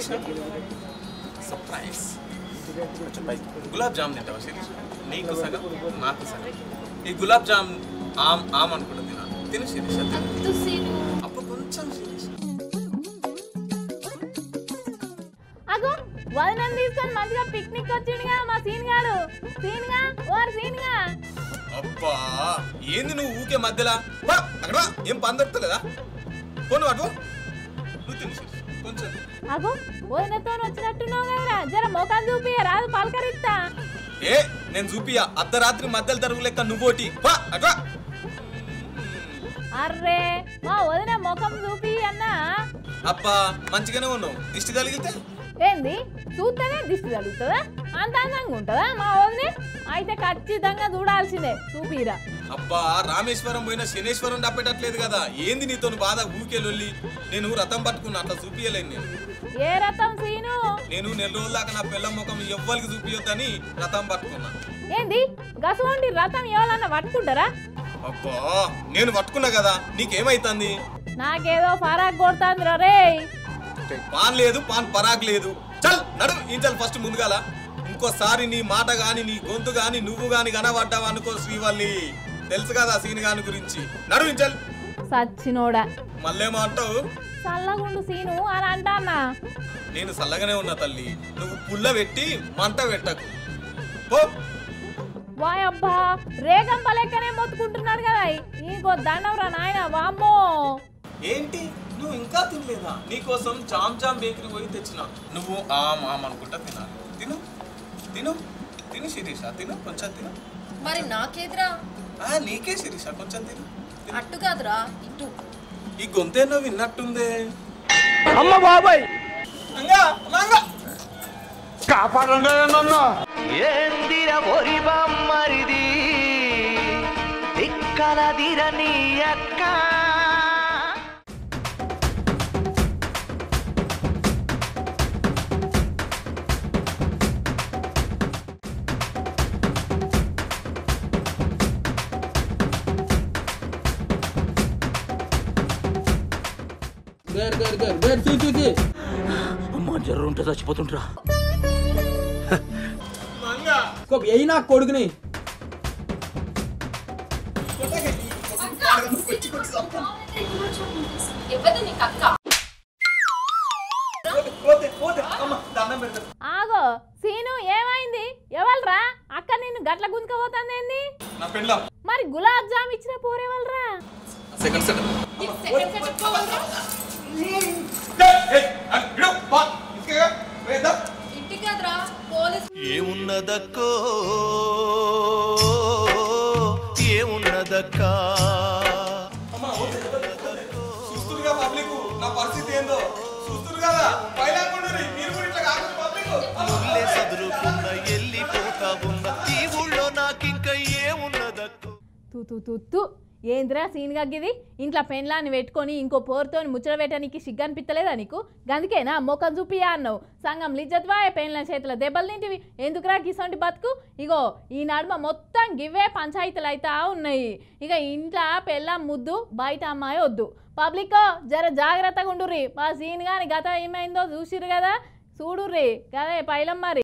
Sirisha surprise gulab jam తింటావా శిరీష? నీకు సగం నాకు సగం. ఈ గులాబ్ జామ్ ఆమ్ అనుకుంటా తిను శిరీష. అప్పుడు కొంచెం శిరీష అగో వదనం తీసుకొని మంచిగా పిక్నిక్ వచ్చిండుగా మా సీన్గాడు. సీన్గా అబ్బా ఏంది నువ్వు ఊకే మధ్యలో అక్కడ ఏం పని దొరుకుతలేదా? పోను అటు నువ్వు తిను శిరీష కొంచెం. అగో వదనతో వచ్చినట్టున్నావు కదరా, జర మోకాలు చూపి రాదు పలకరిస్తా. ఏ నేను చూపియా అర్ధరాత్రి మధ్యలో తరుగు లెక్క నువ్వోటి అటు. అర్రే మా వదిన ముఖం చూపి అన్నా. అబ్బా మంచిగానే ఉన్నావు. దిష్టి తగిలితే ఏంది చూస్తేనే దిష్టి తగులుతుందా? అంత అందంగా ఉంటుందా మా వదిన? అయితే ఖచ్చితంగా చూడాల్సిందే, చూపిరా. అబ్బా రామేశ్వరం పోయిన శనేశ్వరం డబ్బెట్టట్లేదు కదా, ఏంది నీతో బాధ ఊకేలొల్లి? నేను రథం పట్టుకున్నా, అట్లా చూపియలేను నేను. ఏ రథం సీను? నేను 4 రోజుల దాకా నా పిల్ల ముఖం ఎవ్వరికి చూపియొద్దని రథం పట్టుకున్నా. ఏంది గసవంటి రథం ఎవరన్నా పట్టుకుంటారా? అబ్బా నేను పట్టుకున్నా కదా, నీకేమైతుంది? నాకేదో ఫరాక్ కొడుతుంది రే. పాన్ లేదు, పాన్ పరాక్ లేదు. చల్ నడు ఇంచల్ ఫస్ట్ ముందుగాల. ఇంకోసారి నీ మాట గాని నీ గొంతు గాని నువ్వు గాని కనబడ్డావు అనుకో శ్రీవల్లి, తెలుసు కదా సీన్ గాని గురించి. నడు ఇంచల్. సచ్చినోడా మళ్ళేమో అంటావు? చల్లగుండు సీను అని అంటానా. నేను చల్లగానే ఉన్నా తల్లి, నువ్వు పుల్ల పెట్టి మంట పెట్టకు. పో. వాయ్ అబ్బా రేగం పలెక్కనే మొత్తుకుంటున్నాడు కదా, నీకో దండవరా నాయన. వామ్మో ఏంటి నువ్వు ఇంకా తినలేదా? నీకోసం జామ్ బేకరీ పోయి తెచ్చిన. నువ్వు ఆమ్ అనుకుంటా తినాలి. తిను తిను తిను శిరీష, తిను కొంచెం తిను. మరి నాకేదిరా? నీకే శిరీష కొంచెం తిను. అట్టు కాదురా ఇటు. ఈ గొంతేనో విన్నట్టుందే. అమ్మ బాబాయ్ కాపాడండి నన్ను. ఏందిర ఒరి బమ్మరిది ఇక్కలదిర నీ అక్క. అమ్మ జర్ర ఉంటే చచ్చిపోతుంటరా. అయినా కొడుకుని ఆగో సీను ఏమైంది? ఎవల్రా అక్క నిన్ను గట్ల గుంజుకపోతుంది ఏంది? మరి గులాబ్ జామ్ ఇచ్చిన పోరేవల్రా? ఏమున్నదక్కో ఏమున్నదక్కా. చూస్తురుగా పబ్లిక్ నా పరిస్థితి ఏందో చూస్తురు కదా. చదువుకున్న వెళ్ళిపోతా ఉన్న ఈ ఊళ్ళో నాకింక ఏమున్నదక్కో. తూ ఏంద్రా సీన్ గగ్గిది? ఇంట్లో పెన్లాన్ని పెట్టుకొని ఇంకో పోరుతో ముచ్చట పెట్టడానికి సిగ్గు అనిపిస్తలేదా నీకు? గందుకేనా మొక్కం చూపియా అన్నావు. సంఘం లిజ్జత్వా పెన్ల చేతుల దెబ్బలు తింటివి. ఎందుకురా గిసంటి బతుకు? ఇగో ఈ నడుమ మొత్తం గివ్వే పంచాయతీలు అయితే ఉన్నాయి. ఇక ఇంట్లో పెళ్ళం ముద్దు, బయట అమ్మాయి వద్దు. పబ్లిక్ జర జాగ్రత్తగా ఉండుర్రి. మా సీన్ గాని గత ఏమైందో చూసిర్రు కదా, చూడుర్రి కదే పైలం మరి.